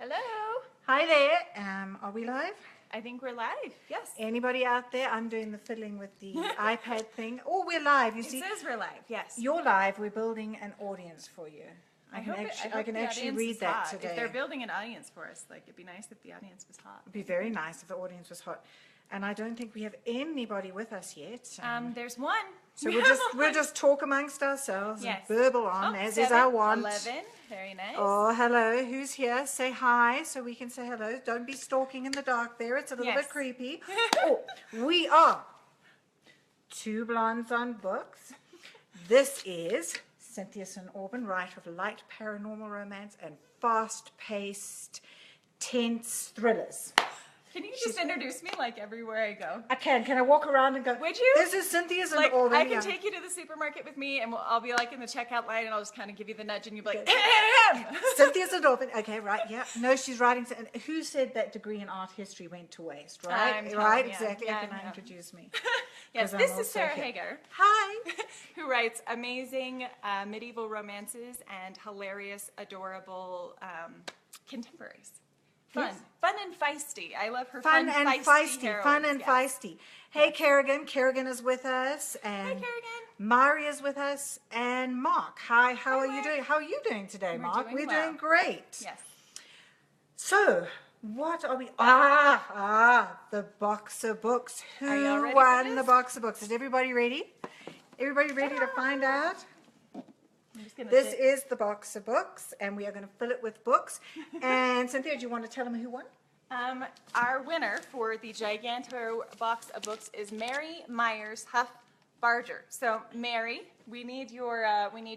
Hello. Hi there. Are we live? I think we're live. Yes. Anybody out there? I'm doing the fiddling with the iPad thing. Oh, we're live. You It see, says we're live. Yes. you're live. We're building an audience for you. I hope I can the actually audience read is that hot. today. If they're building an audience for us, like it'd be nice if the audience was hot. It'd be very nice if the audience was hot. And I don't think we have anybody with us yet. There's one. So we'll just talk amongst ourselves Yes. and burble on, as is 7, our want. 11. Very nice. Oh, hello. Who's here? Say hi so we can say hello. Don't be stalking in the dark there. It's a little Yes. bit creepy. Oh, we are Two Blondes on Books. This is Cynthia St. Aubin, writer of light paranormal romance and fast-paced, tense thrillers. Can you just introduce me like everywhere I go? I can. Can I walk around and go, Would you? This is Cynthia St. Like, Aubin. I can Yeah. take you to the supermarket with me, and I'll be like in the checkout line, and I'll just kind of give you the nudge, and you'll be like, Cynthia St. Aubin. Okay, right, yeah. No, she's writing. And who said that degree in art history went to waste, right? I'm Right, telling ya. exactly. Yeah, Can I yeah. introduce me? Yes, 'Cause I'm this is also Sarah here. Hager. Hi. Who writes amazing medieval romances and hilarious, adorable contemporaries. Fun. Yes. Fun and feisty. I love her Fun and feisty. heroines. Fun and Yes. feisty. Hey, Kerrigan. Kerrigan is with us. Hi, And Kerrigan. Mari is with us. And Mark. Hi, how are you Mark. doing? How are you doing today, We're Mark? doing We're well. doing great. Yes. So, what are we? The box of books. Who Are y'all ready for won this? the box of books? Is everybody ready? Everybody ready to find out? I'm just gonna This sit. is the box of books, and we are going to fill it with books. And Cynthia, do you want to tell them who won? Our winner for the Giganto box of books is Mary Myers Huff Barger. So, Mary, we need your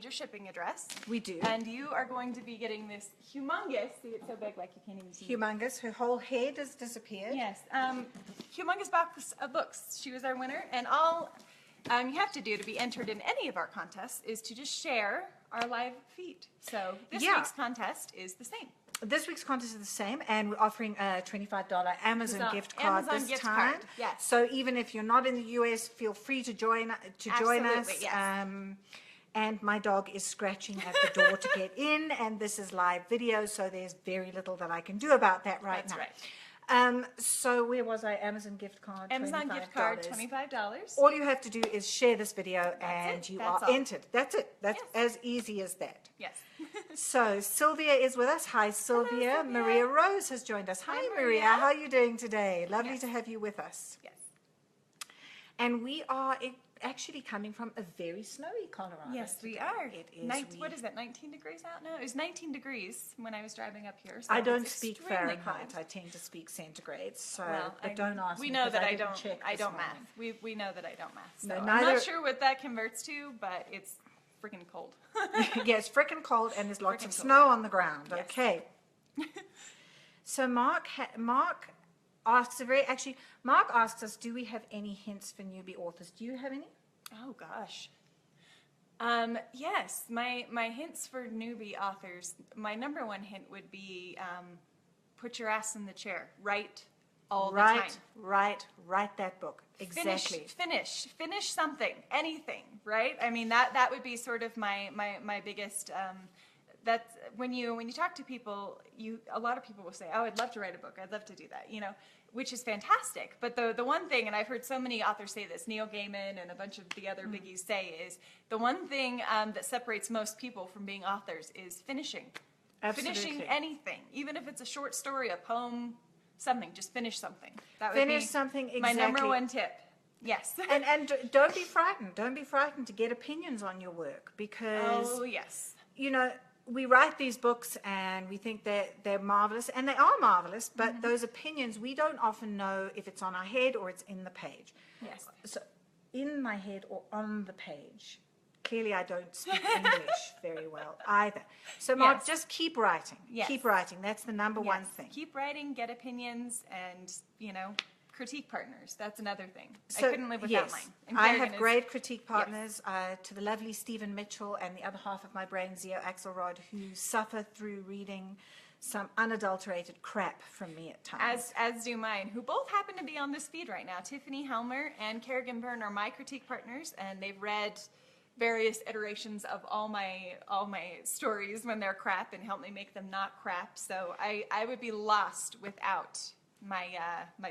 shipping address. We do. And you are going to be getting this humongous. See, it's so big, like you can't even see. it. Humongous. Her whole head has disappeared. Yes, humongous box of books. She was our winner, and all you have to do to be entered in any of our contests is to just share our live feed. So this Yeah. week's contest is the same. This week's contest is the same, and we're offering a $25 Amazon So, gift card Amazon this gift time. card, yes. So even if you're not in the US, feel free to join us. Absolutely, yes. And my dog is scratching at the door to get in, and this is live video, so there's very little that I can do about that right That's now. right. So where was I? Amazon gift card. Amazon gift card, $25. $25. All you have to do is share this video, and it. you That's are all. entered. That's it. That's Yes. as easy as that. Yes. So Sylvia is with us. Hi, Sylvia. Sylvia. Maria Rose has joined us. Hi, Hi, Maria. Maria. How are you doing today? Lovely Yes. to have you with us. Yes. And we are actually coming from a very snowy Colorado. Yes, we today. are. It is. What is it? 19 degrees out now? It was 19 degrees when I was driving up here. So I don't it's speak extremely Fahrenheit. cold. I tend to speak centigrade. So, Well, but don't ask we me. know 'cause that I didn't don't. check I this don't morning. math. We know that I don't math. So No, I'm neither- not sure what that converts to, but it's freaking cold. Yeah, it's frickin' cold, and there's lots of Frickin' cold. snow on the ground. Yes. Okay. So Mark asks Mark asks us, do we have any hints for newbie authors? Do you have any? Oh gosh. Yes, my hints for newbie authors. My number one hint would be put your ass in the chair. Write all the time. Write that book. Exactly. Finish something, anything, right? I mean that would be sort of my biggest. That's when you talk to people, a lot of people will say, "Oh, I'd love to write a book. I'd love to do that," which is fantastic. But the one thing, and I've heard so many authors say this, Neil Gaiman and a bunch of the other biggies say, is the one thing that separates most people from being authors is finishing. Absolutely. Finishing anything, even if it's a short story, a poem, something. Just finish something. That would Finish be something, my number exactly. one tip. Yes. And don't be frightened. Don't be frightened to get opinions on your work, because Oh yes. we write these books and we think they're marvelous, and they are marvelous, but those opinions, we don't often know if it's on our head or it's in the page. Yes. So in my head or on the page. Clearly I don't speak English very well either. So Mark, Yes. just keep writing. Yes. Keep writing. That's the number one Yes. thing. Keep writing, get opinions, and critique partners. That's another thing. So, I couldn't live without yes, mine. And I Kerrigan have is- great critique partners, to the lovely Stephen Mitchell and the other half of my brain, Zio Axelrod, who suffer through reading some unadulterated crap from me at times. As do mine, who both happen to be on this feed right now. Tiffany Helmer and Kerrigan Byrne are my critique partners, and they've read various iterations of all my stories when they're crap and help me make them not crap. So I would be lost without my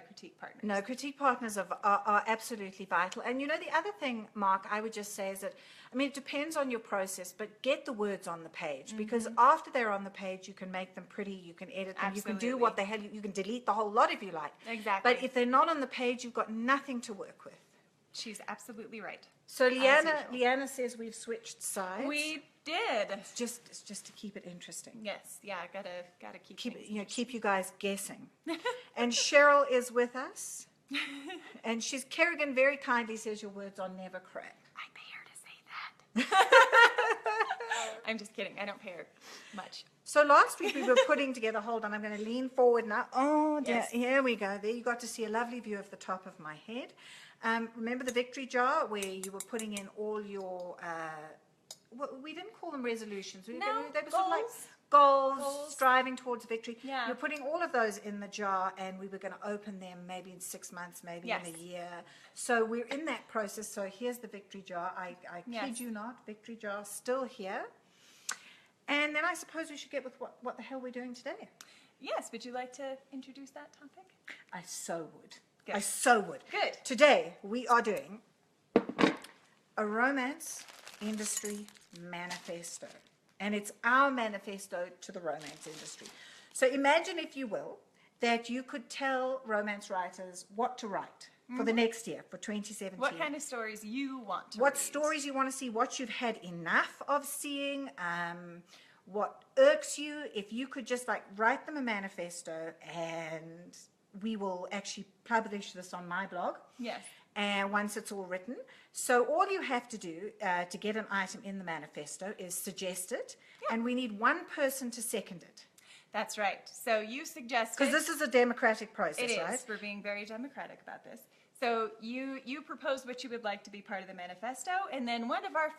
critique partners. No, critique partners are absolutely vital. And you know, the other thing, Mark, I would just say is that, I mean, it depends on your process, but get the words on the page, because after they're on the page, you can make them pretty, you can edit them, you can do what the hell, you can delete the whole lot if you like. Exactly. But if they're not on the page, you've got nothing to work with. She's absolutely right. So Leanna says we've switched sides. We did. It's just to keep it interesting. Yes, yeah, gotta Keep you guys guessing. And Cheryl is with us, and Kerrigan very kindly says your words are never crap. I pay her to say that. I'm just kidding. I don't pay her much. So last week we were putting together. Hold on, I'm going to lean forward now. Oh, yes. Here we go. There you got to see a lovely view of the top of my head. Remember the victory jar where you were putting in all your. We didn't call them resolutions. They were sort of like goals, striving towards victory. Yeah. You're putting all of those in the jar, and we were going to open them maybe in 6 months, maybe in a year. So we're in that process. So here's the victory jar. I kid you not, victory jar still here. And then I suppose we should get with what the hell we're doing today. Yes, would you like to introduce that topic? I so would. Good. I so would. Good. Today we are doing a romance industry manifesto. And it's our manifesto to the romance industry. So imagine, if you will, that you could tell romance writers what to write for the next year, for 2017. What kind of stories you want to What read. stories you want to see, what you've had enough of seeing, what irks you. If you could just write them a manifesto, and we will actually publish this on my blog. Yes. And once it's all written. So all you have to do to get an item in the manifesto is suggest it, and we need one person to second it. That's right. So you suggested. Because this is a democratic process, It is. right? We're being very democratic about this. So you propose what you would like to be part of the manifesto, and then one of our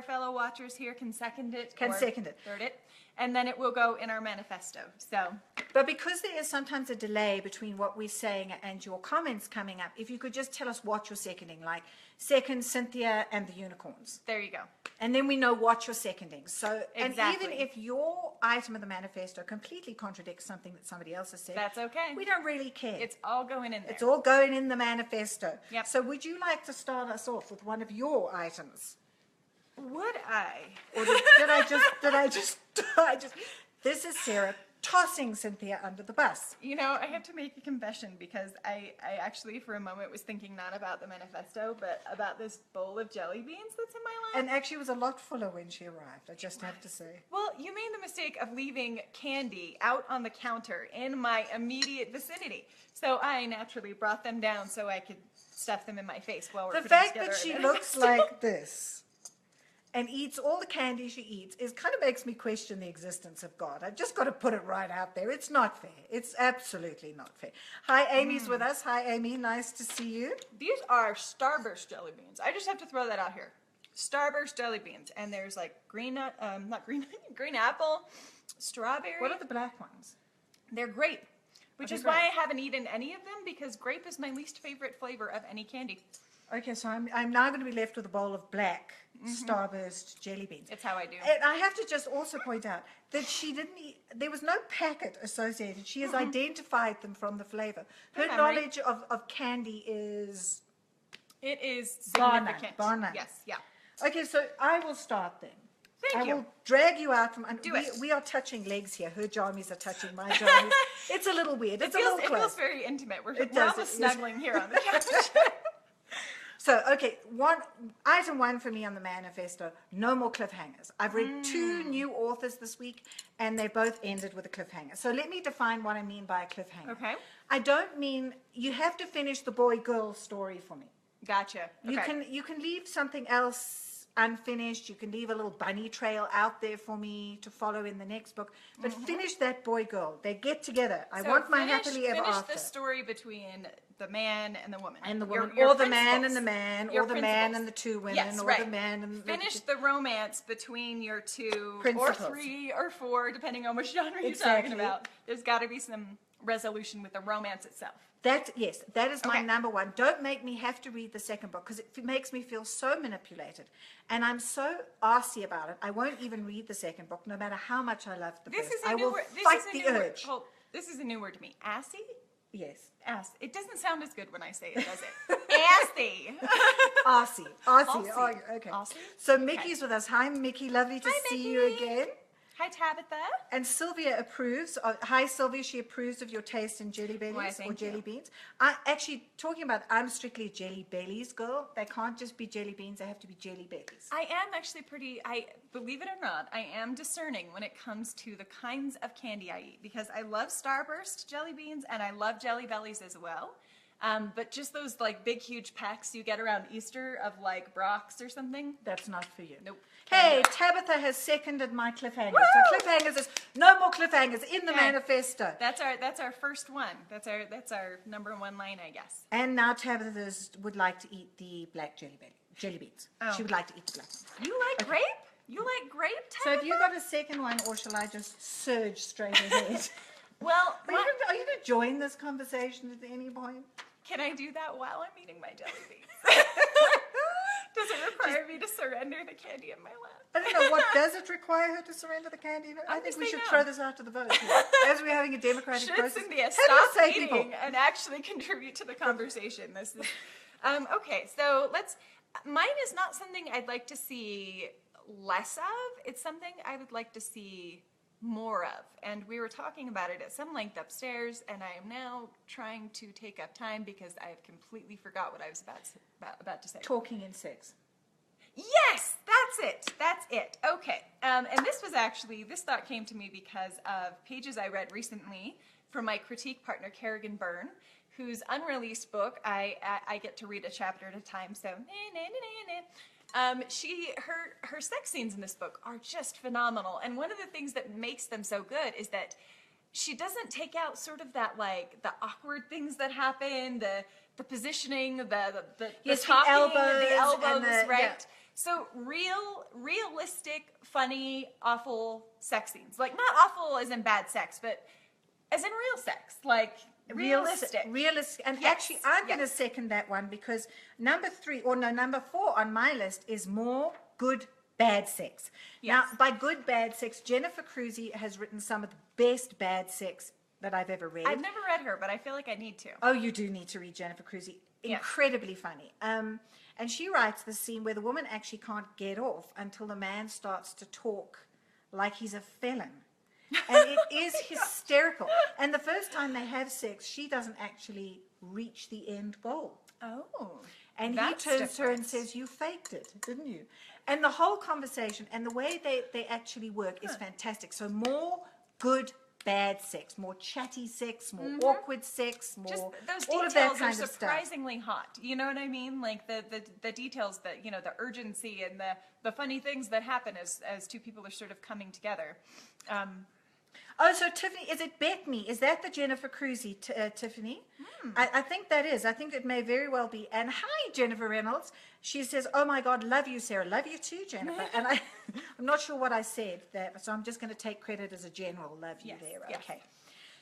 fellow watchers here can second it. Can or second it. Third it, and then it will go in our manifesto. So. But because there is sometimes a delay between what we're saying and your comments coming up, if you could just tell us what you're seconding, like second Cynthia and the unicorns. There you go. And then we know what you're seconding. So, Exactly. And even if your item of the manifesto completely contradicts something that somebody else has said, That's okay. we don't really care. It's all going in there. It's all going in the manifesto. Yep. So would you like to start us off with one of your items? Would I? Or did I just, this is Sarah tossing Cynthia under the bus. You know, I have to make a confession, because I actually for a moment was thinking not about the manifesto, but about this bowl of jelly beans that's in my lap. And actually it was a lot fuller when she arrived, I just have to say. Well, you made the mistake of leaving candy out on the counter in my immediate vicinity. So I naturally brought them down so I could stuff them in my face while we're The putting fact together that she a looks manifesto. like this and eats all the candy she eats kind of makes me question the existence of God. I've just got to put it right out there. It's not fair. It's absolutely not fair. Hi, Amy's with us. Hi, Amy. Nice to see you. These are Starburst jelly beans. I just have to throw that out here. Starburst jelly beans, and there's like green apple, strawberry. What are the black ones? They're grape, which Are is they why grape? I haven't eaten any of them, because grape is my least favorite flavor of any candy. Okay, so I'm now going to be left with a bowl of black Starburst jelly beans. It's how I do. And I have to just also point out that she didn't eat, there was no packet associated. She has identified them from the flavor. Her Good memory. knowledge of candy is... It is Bar none, significant. bar none. Yes, yeah. Okay, so I will start then. Thank I you. will drag you out from... Do it. We are touching legs here. Her jammies are touching my jammies. It's a little weird. It's a little It close. feels very intimate. We're It all does, just it is. snuggling here on the couch. So, okay, item one for me on the manifesto, no more cliffhangers. I've read 2 new authors this week, and they both ended with a cliffhanger. So let me define what I mean by a cliffhanger. Okay. I don't mean you have to finish the boy-girl story for me. Gotcha. You Okay. can leave something else unfinished. You can leave a little bunny trail out there for me to follow in the next book. But finish that boy-girl. They get together. I So want my finish- happily ever finish after. the story between the man and the woman. And the Your- woman, your or the man principles. and the man, Your or the man principles. and the 2 women, Yes, or right. the man and Finish the romance between your 2 Principles. or 3 or 4, depending on which genre you're Exactly. talking about. There's got to be some resolution with the romance itself. That is my Okay. number one. Don't make me have to read the second book because it makes me feel so manipulated. And I'm so arsy about it. I won't even read the second book, no matter how much I love the This first. is a I new will word. fight the urge. This is a new word to me. Assy? Yes. Ass. It doesn't sound as good when I say it, does it? Assy. Arsy. Arsy. Oh, okay. Arsy? So Mickey's with us. Hi, Mickey. Lovely to Hi, see you Mickey. again. Hi, Tabitha. And Sylvia approves. Hi, Sylvia. She approves of your taste in jelly bellies Why, or thank jelly you. beans. Actually, talking about, I'm strictly a jelly bellies girl. They can't just be jelly beans. They have to be jelly bellies. I am actually believe it or not, I am discerning when it comes to the kinds of candy I eat because I love Starburst jelly beans and I love Jelly Bellies as well. But just those like big, huge packs you get around Easter of like Brock's or something. That's not for you. Nope. Hey, Tabitha has seconded my cliffhangers. So cliffhangers is no more cliffhangers in the Okay. manifesto. That's our first one. That's our number one line, I guess. And now Tabitha would like to eat the black jelly beans. Oh. She would like to eat the black ones. You like grape? You like grape, So Tabitha? have you got a second one, or shall I just surge straight ahead? Well, Are you going to join this conversation at any point? can I do that while I'm eating my jelly beans? Does it require me to surrender the candy in my lap? I don't know. What does it require her to surrender the candy? I I'm think just we should saying throw no. this out to the vote here, as we're having a democratic Should process. Cynthia How do stop you say eating people? and actually contribute to the conversation? This is okay. So mine is not something I'd like to see less of. It's something I would like to see more of. And we were talking about it at some length upstairs, and I am now trying to take up time because I have completely forgot what I was about to say. Talking in sex. Yes, that's it. Okay. And this thought came to me because of pages I read recently from my critique partner, Kerrigan Byrne, whose unreleased book, I get to read a chapter at a time, so her sex scenes in this book are just phenomenal. And one of the things that makes them so good is that she doesn't take out sort of that like the awkward things that happen, the positioning, the Yes, the talking, elbows the elbows, and the- right? yeah. So realistic, funny, awful sex scenes. Like not awful as in bad sex, but as in real sex. Like realistic. Realistic. And Yes, actually, I'm going to yes. second that one because number 4 on my list is more good, bad sex. Yes. Now, by good, bad sex, Jennifer Cruzy has written some of the best bad sex that I've ever read. I've never read her, but I feel like I need to. Oh, you do need to read Jennifer Cruzy. Yeah. Incredibly funny. And she writes the scene where the woman actually can't get off until the man starts to talk like he's a felon. And it is hysterical. And the first time they have sex, she doesn't actually reach the end goal. Oh. And he that's turns to her and different. says, "You faked it, didn't you?" And the whole conversation and the way they actually work is fantastic. So more good, bad sex, more chatty sex, more awkward sex, more Just those all of that details are kind of stuff. surprisingly hot. You know what I mean? Like the details that, you know, the urgency and the funny things that happen as two people are sort of coming together. Oh, so Tiffany, is it Bethany? Is that the Jennifer Cruzy, Tiffany? I think that is. I think it may very well be. And hi, Jennifer Reynolds. She says, "Oh my God, love you, Sarah. Love you too, Jennifer." And I'm not sure what I said there, so I'm just going to take credit as a general love you Yes, there. yes. Okay.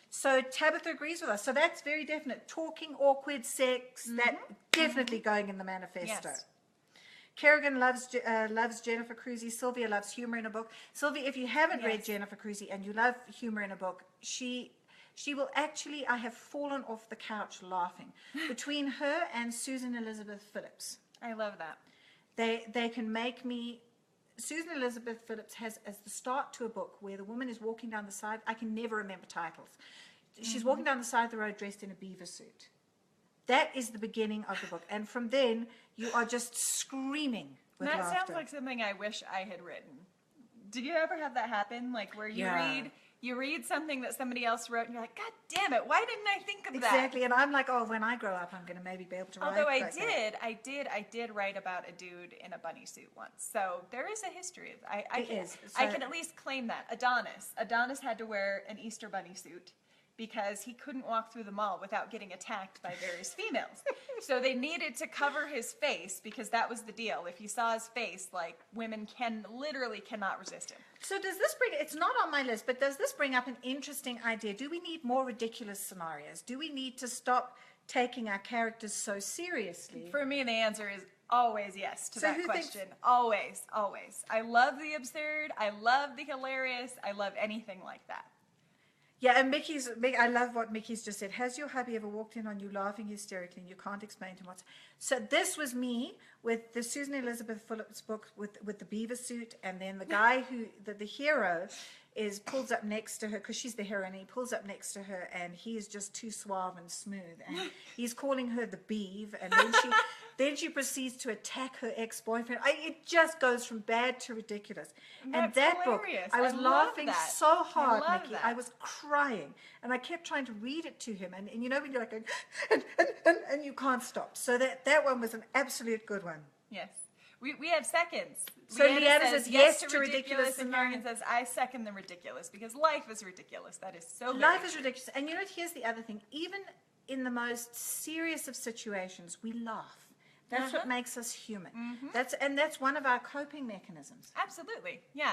So Tabitha agrees with us. So that's very definite. Talking, awkward sex, that definitely going in the manifesto. Yes. Kerrigan loves Jennifer Cruzy. Sylvia loves humor in a book. Sylvia, if you haven't read Yes. Jennifer Cruzy and you love humor in a book, she will actually, I have fallen off the couch laughing. Between her and Susan Elizabeth Phillips, I love that. they can make me. Susan Elizabeth Phillips has as the start to a book where the woman is walking down the side. I can never remember titles. She's walking down the side of the road dressed in a beaver suit. That is the beginning of the book. And from then, you are just screaming with That laughter. sounds like something I wish I had written. Did you ever have that happen? Like where you read something that somebody else wrote and you're like, God damn it, why didn't I think of that? Exactly. And I'm like, oh, when I grow up, I'm going to maybe be able to write Although I like that. did write about a dude in a bunny suit once. So there is a history of I There is. I So- can at least claim that. Adonis had to wear an Easter bunny suit because he couldn't walk through the mall without getting attacked by various females. So they needed to cover his face because that was the deal. If you saw his face, like women literally cannot resist him. So does this bring, it's not on my list, but does this bring up an interesting idea? Do we need more ridiculous scenarios? Do we need to stop taking our characters so seriously? For me, the answer is always yes to So that who thinks- question. Always, always. I love the absurd. I love the hilarious. I love anything like that. Yeah, and I love what Mickey's just said. Has your hubby ever walked in on you laughing hysterically and you can't explain to him what's... So this was me with the Susan Elizabeth Phillips book with the beaver suit, and then the guy who, the hero pulls up next to her, because she's the heroine, he pulls up next to her and he is just too suave and smooth. And he's calling her the beeve, and then she proceeds to attack her ex-boyfriend. It just goes from bad to ridiculous. That's that hilarious. book, I was I love laughing that. so hard, I love Mickey. that. I was crying, and I kept trying to read it to him, and you know when you're like, and you can't stop. So that one was an absolute good one. Yes. We have seconds. So Leanna says yes to ridiculous and Marion says, I second the ridiculous, because life is ridiculous. That is so Life very is true. ridiculous. And you know, here's the other thing. Even in the most serious of situations, we laugh. That's what makes us human. That's one of our coping mechanisms. Absolutely. Yeah.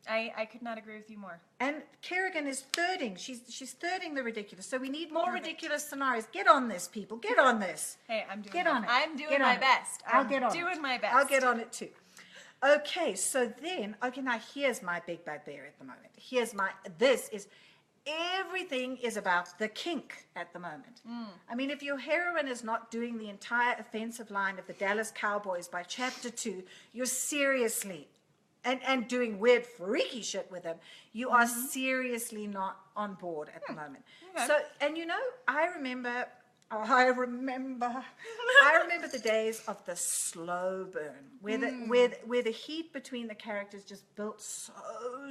I could not agree with you more. And Kerrigan is thirding. She's thirding the ridiculous. So we need more Perfect. ridiculous scenarios. Get on this, people. Get on this. Hey, I'm doing Get my, on it. I'm doing Get my on it. best. I'll get on doing it. my best. I'll get on it too. Okay, so then, now here's my big bugbear at the moment. Everything is about the kink at the moment. I mean, if your heroine is not doing the entire offensive line of the Dallas Cowboys by chapter 2, you're seriously, and doing weird freaky shit with them, you are seriously not on board at the moment. Okay. So, and you know, I remember the days of the slow burn, where the heat between the characters just built so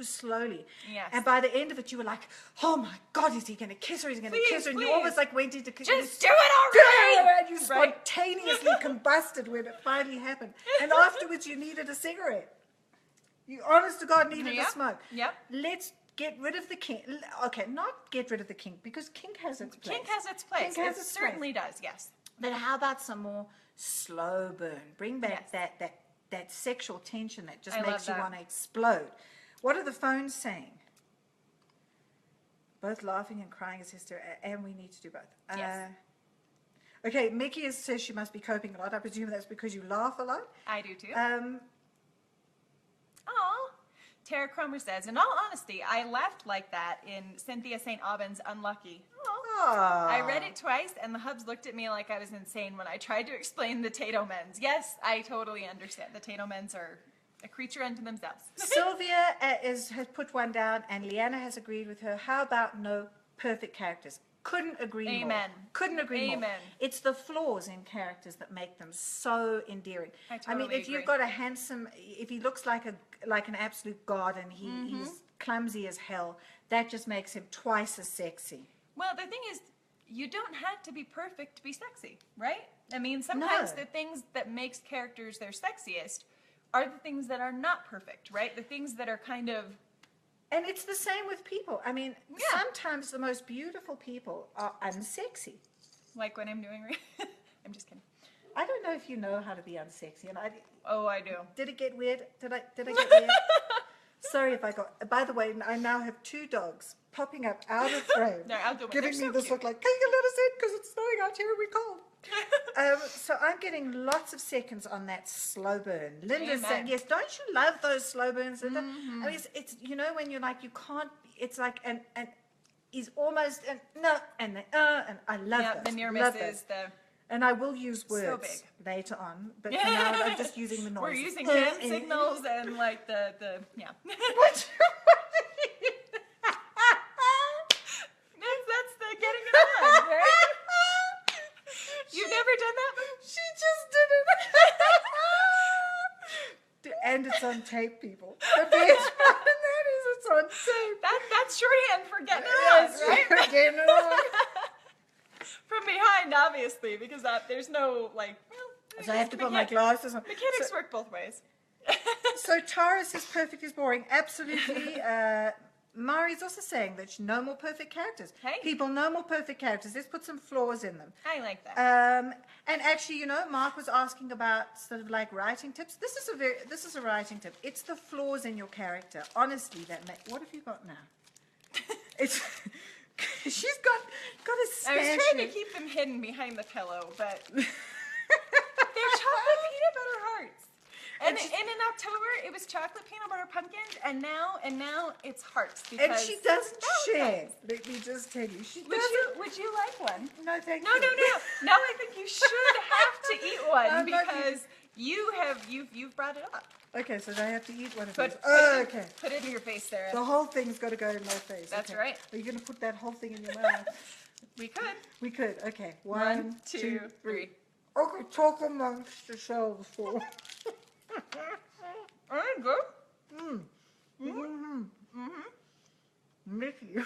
slowly. Yes. And by the end of it, you were like, "Oh my God, is he going to kiss her? Is he going to Please, kiss her?" And you please. almost like went into Just do it already! and you Right? spontaneously combusted when it finally happened. And afterwards, you needed a cigarette. You, honest to God, needed Yep. a smoke. Yep. Let's get rid of the kink. Okay, not get rid of the kink, because kink has its place. Kink has its place. Kink has It its certainly does, yes. But how about some more slow burn? Bring back Yes. that sexual tension that just I makes love you that. want to explode. What are the phones saying? Both laughing and crying is hysterical, and we need to do both. Yes. Okay, Mickey says she must be coping a lot. I presume that's because you laugh a lot. I do too. Um, Oh, Tara Cromer says, in all honesty, I laughed like that in Cynthia St. Aubyn's Unlucky. Oh. I read it twice, and the hubs looked at me like I was insane when I tried to explain the Tato Men's. Yes, I totally understand. The Tato Men's are a creature unto themselves. Sylvia has put one down, and Leanna has agreed with her. How about no perfect characters? Couldn't agree more. Amen. Couldn't agree more. Amen. It's the flaws in characters that make them so endearing. I mean, totally if you've agree. got a handsome, if he looks like an absolute god and he's clumsy as hell, that just makes him twice as sexy. Well, the thing is, you don't have to be perfect to be sexy, right? I mean, sometimes No. the things that makes characters their sexiest are the things that are not perfect, right? The things that are kind of... And it's the same with people. I mean, Yeah. sometimes the most beautiful people are unsexy. like what I'm doing right I'm just kidding. I don't know if you know how to be unsexy, and Oh, I do. did it get weird? Did I get weird? Sorry if I got. By the way, I now have 2 dogs popping up out of frame, They're out the way. giving They're me so this cute. look like, "Can you let us in? Because it's snowing out here and we're cold." So I'm getting lots of seconds on that slow burn. Linda's Amen. saying, "Yes, don't you love those slow burns, Linda?" I mean, it's you know when you're like you can't. It's like and he's almost and no and I love Yeah, those. the near love misses, those. the... And I will use So words big. later on, but for now I'm just using the noise. We're using hand signals and like the yeah. What? That's the getting it on, right? You've never done that? She just did it. And it's on tape, people. The best part of that is it's on tape. That's shorthand for getting it on, Yes, right? you're getting it on. From behind, obviously, because there's no like. Well, So I have to put my glasses on. Mechanics So, work both ways. so Tara says perfect is boring. Absolutely. Mari's also saying that no more perfect characters. Hey. People, no more perfect characters. Let's put some flaws in them. I like that. And actually, you know, Mark was asking about sort of like writing tips. This is a writing tip. It's the flaws in your character. Honestly, what have you got now? It's she's got a I was statue. trying to keep them hidden behind the pillow, but they're chocolate peanut butter hearts. And in October, it was chocolate peanut butter pumpkins, and now it's hearts. Because And she doesn't share. Valentine's. Let me just tell you, she Would doesn't. would you like one? No, thank No, you. no, no. Now I think you should have to eat one I'm not because you've brought it up. Okay, so I have to eat one of Put, these. put Oh, it, okay. Put it in your face, Sarah. The whole thing's got to go in my face. That's okay. right. Are you going to put that whole thing in your mouth? We could. We could. Okay. One, two, three. Okay, talk amongst yourselves. For. I'm good. Mickey.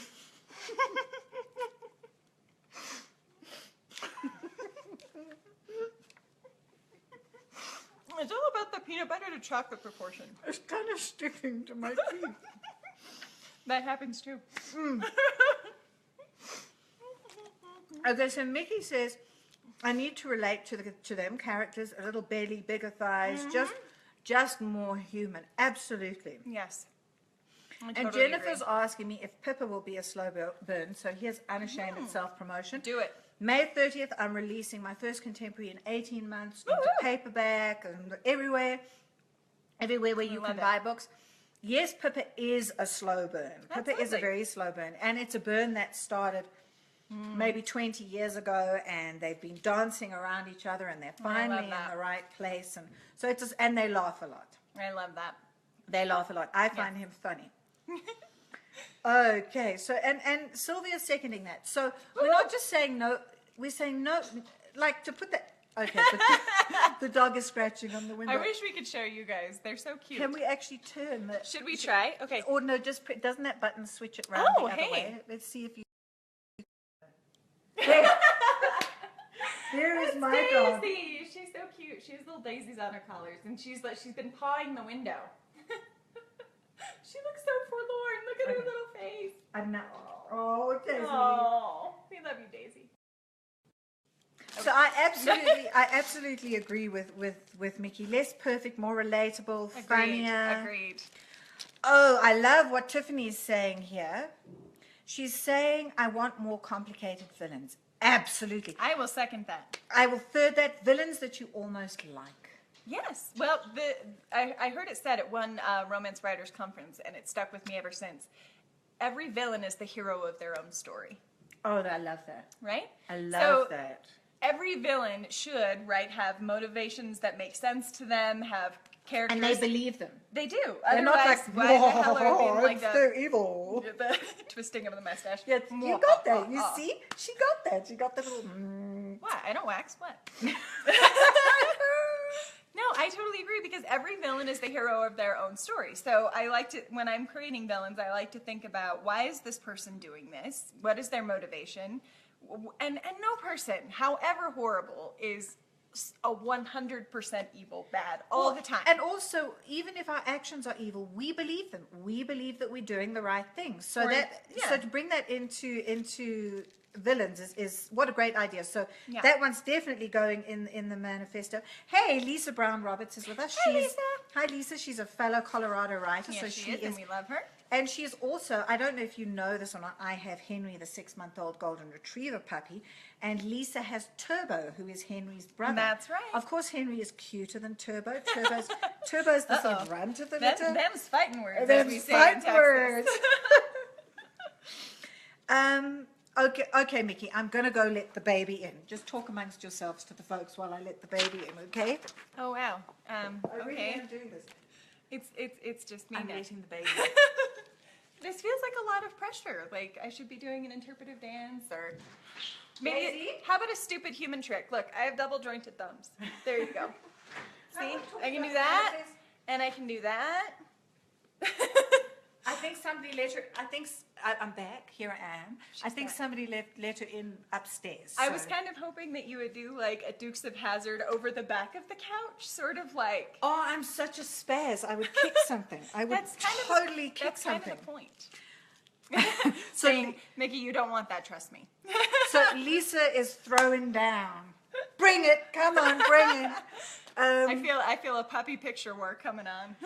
It's all about the peanut butter to chocolate proportion. It's kind of sticking to my teeth. That happens too. Okay, so Mickey says, I need to relate to them characters, a little belly, bigger thighs, just more human. Absolutely. Yes. I And totally Jennifer's agree. asking me if Pippa will be a slow burn. So here's unashamed self-promotion. Do it. May 30th, I'm releasing my first contemporary in 18 months into Woo-hoo! paperback and everywhere where you love can it. buy books. Yes, Pippa is a slow burn. That's Pippa is a lovely. very slow burn. And it's a burn that started maybe 20 years ago, and they've been dancing around each other, and they're finally in that. the right place. And so it's just, and they laugh a lot. I love that. They laugh a lot. I find him funny. Okay, so and Sylvia's seconding that. So we're not just saying no, we're saying no, like to put that. Okay, the dog is scratching on the window. I wish we could show you guys. They're so cute. Can we actually turn the? Should we try? Okay. Or no, just doesn't that button switch it round Oh, the other hey. way? Let's see if you. There, there is my dog. Daisy. She's so cute. She has little daisies on her collars, and she's been pawing the window. She looks so forlorn. Look at her little face. I'm not. Oh, Daisy. Oh, we love you, Daisy. So I absolutely agree with Mickey. Less perfect, more relatable, funnier. Agreed. Oh, I love what Tiffany's saying here. She's saying, I want more complicated villains. Absolutely. I will second that. I will third that. Villains that you almost like. Yes. Well, I heard it said at one romance writers conference, and it stuck with me ever since. Every villain is the hero of their own story, Oh, I love that. right? I love So that. every villain should, right, have motivations that make sense to them, have characters. And they believe them. They do. They're not Otherwise, like, why the hell are we being like it's the, so evil. the twisting of the mustache? Yeah, you got that. You see? She got that. She got the little... What? I don't wax. What? No, I totally agree because every villain is the hero of their own story. So I like to, when I'm creating villains, I like to think about why is this person doing this? What is their motivation? And no person, however horrible, is a 100% evil bad all the time. And also, even if our actions are evil, we believe them. We believe that we're doing the right thing. So so to bring that into villains is what a great idea. So that one's definitely going in the manifesto. Hey, Lisa Brown Roberts is with us. Hi, Lisa. She's a fellow Colorado writer. Yes, so she is, and we love her. And she's also, I don't know if you know this or not, I have Henry, the 6-month-old golden retriever puppy, and Lisa has Turbo, who is Henry's brother. That's right. Of course, Henry is cuter than Turbo. Turbo's the sort of runt of the litter. Them's fighting words, as Them's we say fighting in Texas. words. Okay, Mickey, I'm going to go let the baby in. Just talk amongst yourselves to the folks while I let the baby in, okay? Oh, wow. I really Okay. am doing this. It's just me I'm now. letting the baby This feels like a lot of pressure. Like I should be doing an interpretive dance or maybe Daisy? how about a stupid human trick? Look, I have double jointed thumbs. There you go. See? I can do that and I can do that. I think somebody let her. I'm back. Here I am. I think back. somebody let her in upstairs. I was so- kind of hoping that you would do like a Dukes of Hazzard over the back of the couch, sort of like. Oh, I'm such a spaz. I would kick something. I would That's kind totally of kick that's something. kind of the point. Saying, Mickey, you don't want that, trust me. So Lisa is throwing down. Bring it, come on, bring it. I feel a puppy picture war coming on.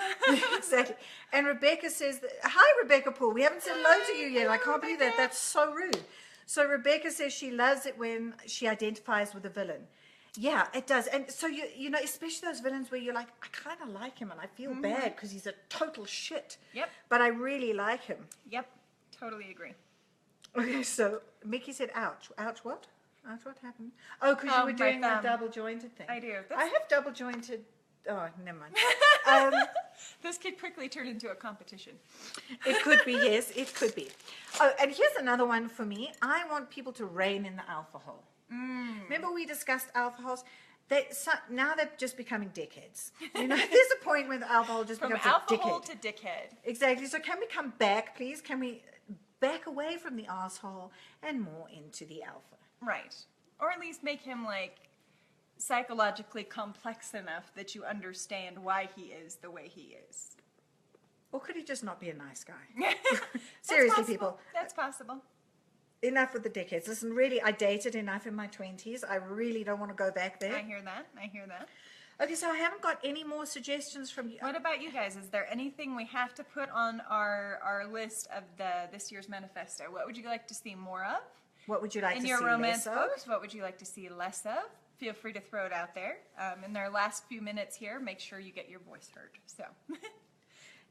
Exactly. And Rebecca says, hi, Rebecca Paul. We haven't said hello to you yet. I can't believe that. That's so rude. So Rebecca says she loves it when she identifies with a villain. Yeah, it does. And so, you know, especially those villains where you're like, I kind of like him and I feel bad because he's a total shit. Yep. But I really like him. Yep, totally agree. Okay, so Mickey said, ouch. Ouch what? Ouch, what happened? Oh, because you were doing the double jointed thing. I do. I have double jointed. Oh, never mind. This could quickly turn into a competition. It could be, yes, it could be. Oh, and here's another one for me. I want people to rein in the alcohol. Remember we discussed alcohols? Now they're just becoming dickheads. You know, there's a point when the alcohol just becomes a dickhead. From alcohol to dickhead. Exactly. So can we come back, please? Can we back away from the asshole and more into the alpha? Right. Or at least make him, like, psychologically complex enough that you understand why he is the way he is. Or could he just not be a nice guy? Seriously, people. That's possible. Enough with the dickheads. Listen, really, I dated enough in my 20s. I really don't want to go back there. I hear that. I hear that. Okay, so I haven't got any more suggestions from you. What about you guys? Is there anything we have to put on our list of this year's manifesto? What would you like to see more of? What would you like to see in your romance less books? of? What would you like to see less of? Feel free to throw it out there. In our last few minutes here, make sure you get your voice heard. So.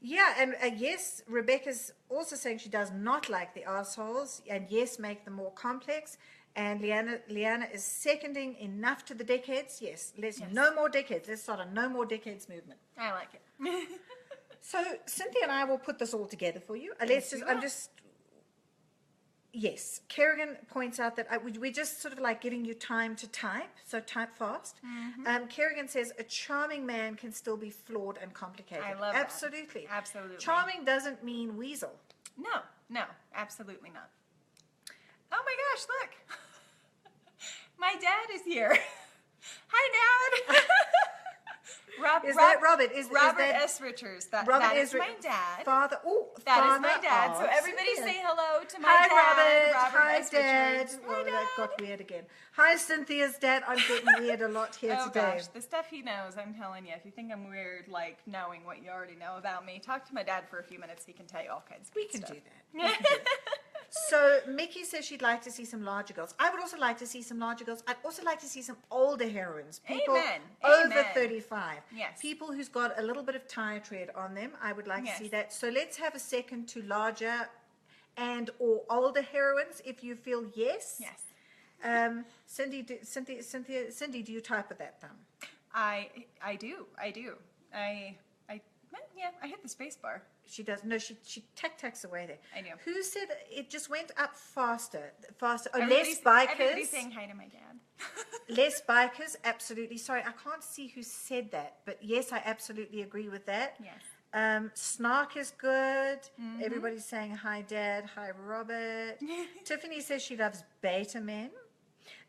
Yeah, and yes, Rebecca's also saying she does not like the assholes, and yes, make them more complex. And Leanna is seconding enough to the dickheads. Yes, no more dickheads. Let's start a no more dickheads movement. I like it. So Cynthia and I will put this all together for you. Yes, Kerrigan points out that we're just sort of like giving you time to type, so type fast. Kerrigan says a charming man can still be flawed and complicated. I love Absolutely. that. Absolutely. Charming doesn't mean weasel. No, absolutely not. Oh my gosh, look. My dad is here. Hi, Dad. Robert Robert Richards. That is my dad. Father. Oh, that is my dad. So everybody say hello to my dad. Robert Hi, S. Dad. Richards. Oh, that got weird again. Hi, Cynthia's dad. I'm getting weird a lot here today. Gosh, the stuff he knows, I'm telling you. If you think I'm weird, like knowing what you already know about me, talk to my dad for a few minutes. He can tell you all kinds of stuff. Do that. So Mickey says she'd like to see some larger girls. I would also like to see some larger girls. I'd also like to see some older heroines. People over 35. Yes. People who's got a little bit of tire tread on them. I would like to see that. So let's have a second to larger and or older heroines if you feel yes. Yes. Cindy, do you type with that thumb? I do. I hit the space bar. She does. No, she tacs away there. I know. Who said it just went up faster? Oh, Everybody's less bikers. Everybody's saying hi to my dad. Less bikers, absolutely. Sorry, I can't see who said that, but yes, I absolutely agree with that. Yes. Snark is good. Everybody's saying hi, Dad. Hi, Robert. Tiffany says she loves beta men.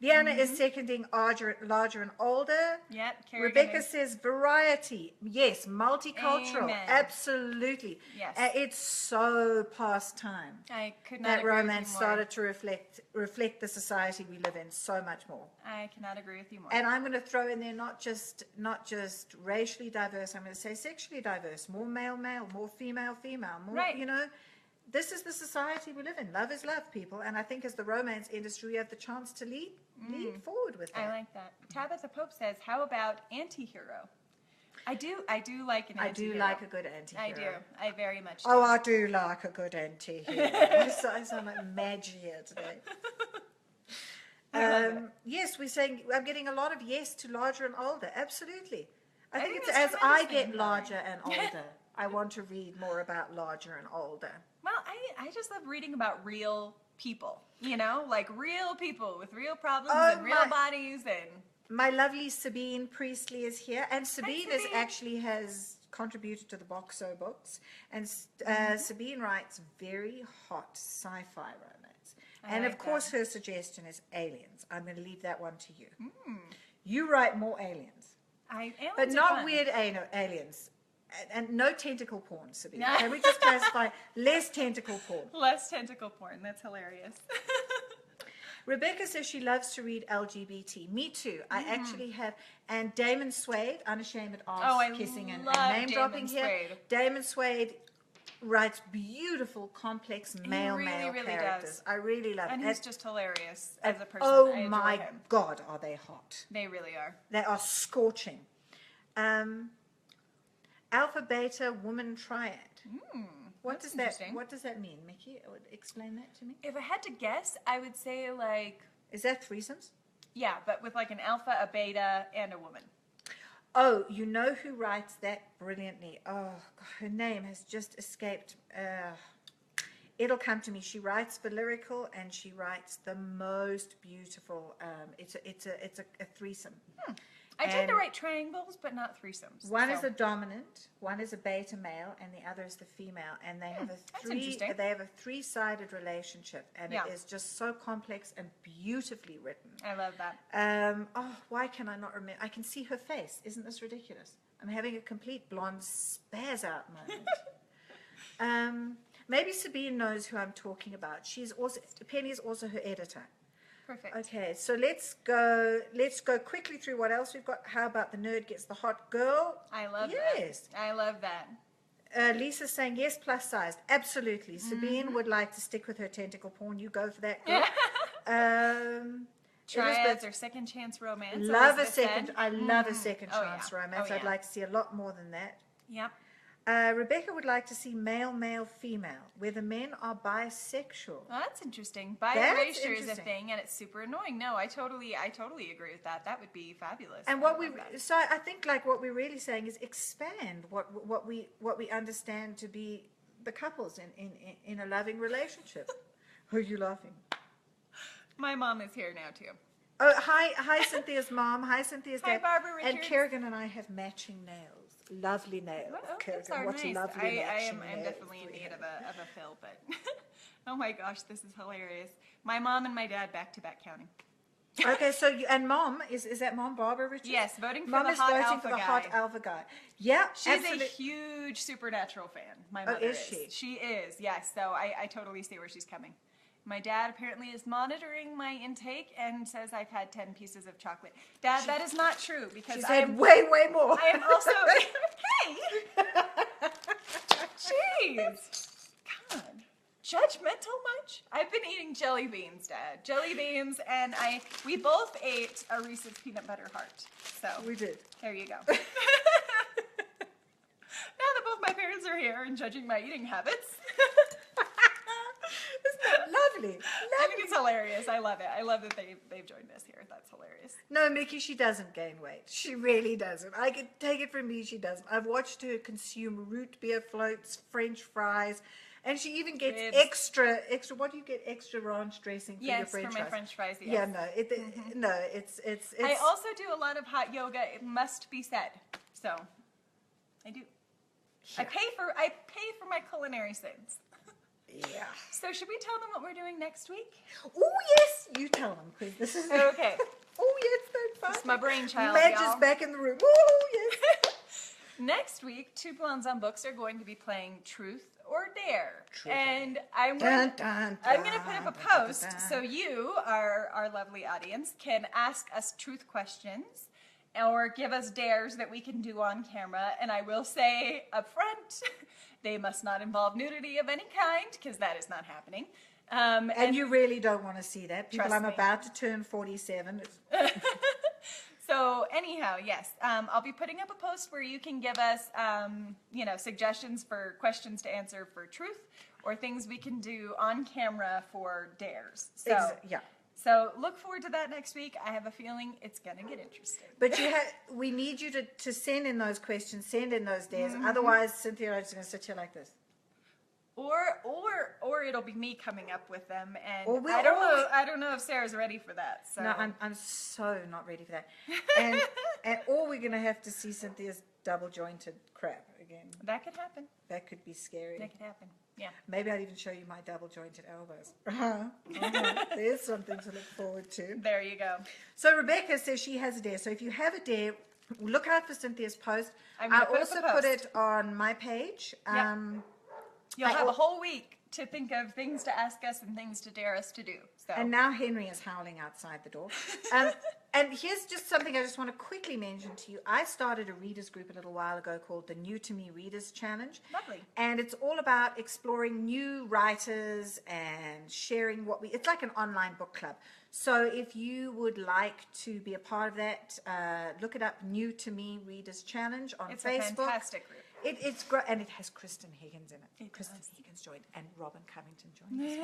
Deanna is seconding larger and older. Yep. Rebecca says variety. Yes, multicultural. Amen. Absolutely. Yes. It's so past time. I could not That agree romance with you more. started to reflect the society we live in so much more. I cannot agree with you more. And I'm going to throw in there not just racially diverse. I'm going to say sexually diverse. More male, more female. More, right. You know. This is the society we live in. Love is love, people. And I think as the romance industry, we have the chance to lead forward with that. I like that. Tabitha Pope says, how about anti-hero? I do like an anti-hero. I do like a good anti-hero. I do. I very much do. Oh, I do like a good anti-hero. I sound like Madge here today. Yes, I'm getting a lot of yes to larger and older. Absolutely. I think it's as I get larger and older, I want to read more about larger and older. Well, I just love reading about real people, you know, like real people with real problems and real bodies. And my lovely Sabine Priestley is here, and Sabine actually has contributed to the Boxo books, and Sabine writes very hot sci-fi romance. And of course her suggestion is aliens. I'm going to leave that one to you. You write more aliens. Aliens but not weird aliens. and no tentacle porn, Sabine. Can we just classify less tentacle porn? Less tentacle porn. That's hilarious. Rebecca says she loves to read LGBT. Me too. I actually have. And Damon Suede, Unashamed Ass Kissing and Name Dropping here. Damon Suede writes beautiful, complex male really characters. does. I really love it. And he's just hilarious as a person. Oh I adore my him. God, are they hot? They really are. They are scorching. Alpha Beta Woman Triad. What does that mean, Mickey? Explain that to me. If I had to guess, I would say like, Is that threesomes? yeah, but with like an alpha, a beta, and a woman. Oh, you know who writes that brilliantly? Oh, God, her name has just escaped. It'll come to me. She writes for Lyrical, and she writes the most beautiful. It's a threesome. I tend to write triangles, but not threesomes. One is a dominant, one is a beta male, and the other is the female, and they have interesting. They have a three-sided relationship, and Yeah. it is just so complex and beautifully written. I love that. Why can I not remember? I can see her face. Isn't this ridiculous? I'm having a complete blonde spaz out moment. Maybe Sabine knows who I'm talking about. Penny is also her editor. Perfect. Okay, so let's go quickly through what else we've got. How about the nerd gets the hot girl? I love Yes. that. I love that. Lisa's saying yes, plus sized. Absolutely. Sabine would like to stick with her tentacle porn. You go for that, girl. Triads or second chance romance. Love a Elizabeth second. said. I love a second Oh, chance yeah. romance. Oh, I'd yeah. like to see a lot more than that. Yep. Rebecca would like to see male, male, female, where the men are bisexual. Well, that's interesting. That's Bi-erasure is a interesting. thing, and it's super annoying. No, I totally agree with that. That would be fabulous. And I love that. so I think like what we're really saying is expand what we understand to be the couples in a loving relationship. Who are you laughing? My mom is here now too. Oh, hi Cynthia's mom. Hi Cynthia's Hi, dad. Barbara And Richards. Kerrigan and I have matching nails. Lovely nails. Oh, Kerrigan, those are what nice. lovely I matching am nails definitely in we need have. of a fill, but oh my gosh, this is hilarious. My mom and my dad back to back counting. Okay, so and mom is that mom Barbara Richards? Yes, voting for Mom the is hot voting alpha for the guy. hot alpha guy. Yeah, She's absolutely. a huge Supernatural fan. My Oh, mother is she? She is, yes. So I totally see where she's coming. My dad apparently is monitoring my intake and says I've had 10 pieces of chocolate. Dad, that is not true because She's I had am way more. I am also hey. Jeez. God. Judgmental much? I've been eating jelly beans, Dad. Jelly beans, and we both ate a Reese's peanut butter heart. So We did. there you go. Now that both my parents are here and judging my eating habits. Isn't that lovely? I think it's hilarious. I love it. I love that they've joined us here. That's hilarious. No, Mickey, she doesn't gain weight. She really doesn't. I could take it from me, she doesn't. I've watched her consume root beer floats, French fries, and she even gets Ribs. extra. What do you get? Extra ranch dressing for your Yes, French for my fries? French fries. Yes. Yeah, no, it's. I also do a lot of hot yoga. It must be said. So, I do. Yeah. I pay for my culinary sins. Yeah. So should we tell them what we're doing next week? Oh yes, you tell them because this is. Okay. Oh yes, that's fun. It's my brainchild, Madge y'all. is back in the room. Oh yes. Next week, Two Blondes on Books are going to be playing Truth or Dare. Truth or And I'm Dun, going dun, to put dun, up a dun, post dun, dun. so you, our lovely audience, can ask us truth questions or give us dares that we can do on camera. And I will say up front, they must not involve nudity of any kind because that is not happening. And you really don't want to see that. People, Trust I'm me. about to turn 47. So anyhow, yes, I'll be putting up a post where you can give us, suggestions for questions to answer for truth or things we can do on camera for dares. So, Yeah. So look forward to that next week. I have a feeling it's going to get interesting. But we need you to send in those questions, send in those dares. Mm-hmm. Otherwise, Cynthia and I are just going to sit here like this. Or it'll be me coming up with them, and Or we'll- I don't know if Sarah's ready for that. So No, I'm so not ready for that. And or we're going to have to see Cynthia's double jointed crap again. that could happen. That could be scary. That could happen. Yeah. Maybe I'll even show you my double jointed elbows. There's something to look forward to. There you go. So Rebecca says she has a dare. So if you have a dare, look out for Cynthia's post. I'm I gonna put up also a post. put it on my page. Yep. You'll I have a al- whole week to think of things to ask us and things to dare us to do. So. And now Henry is howling outside the door. And here's just something I just want to quickly mention to you. I started a readers group a little while ago called the New to Me Readers Challenge. Lovely. And it's all about exploring new writers and sharing it's like an online book club. So if you would like to be a part of that, look it up, New to Me Readers Challenge on It's Facebook. a fantastic group. It's great, and it has Kristen Higgins in it. Kristen does. Higgins joined, and Robin Covington joined as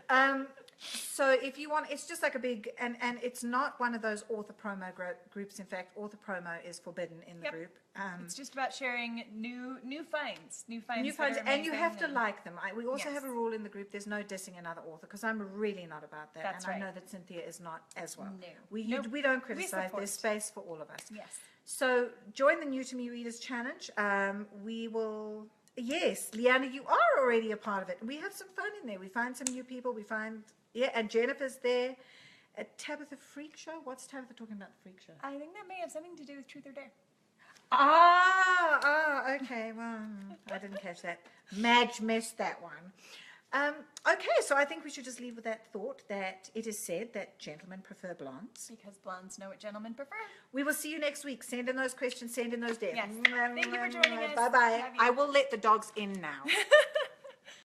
well. So if you want, it's just like a big, and it's not one of those author promo groups. In fact, author promo is forbidden in the Yep. group. It's just about sharing new finds, New that finds, are and you amazing have to like them. We also Yes. have a rule in the group: there's no dissing another author, because I'm really not about that, That's and I right. know that Cynthia is not as well. No. We Nope. we don't We criticize. support. There's space for all of us. Yes. So join the New to Me Readers Challenge. We will. Yes, Leanna, you are already a part of it. We have some fun in there. We find some new people. And Jennifer's there. Tabitha Freak Show. What's Tabitha talking about? The Freak Show. I think that may have something to do with Truth or Dare. Okay. Well, I didn't catch that. Madge missed that one. Okay, so I think we should just leave with that thought that it is said that gentlemen prefer blondes. Because blondes know what gentlemen prefer. We will see you next week. Send in those questions. Send in those dates. Yes. Thank you for joining us. Bye-bye. Love you. I will let the dogs in now.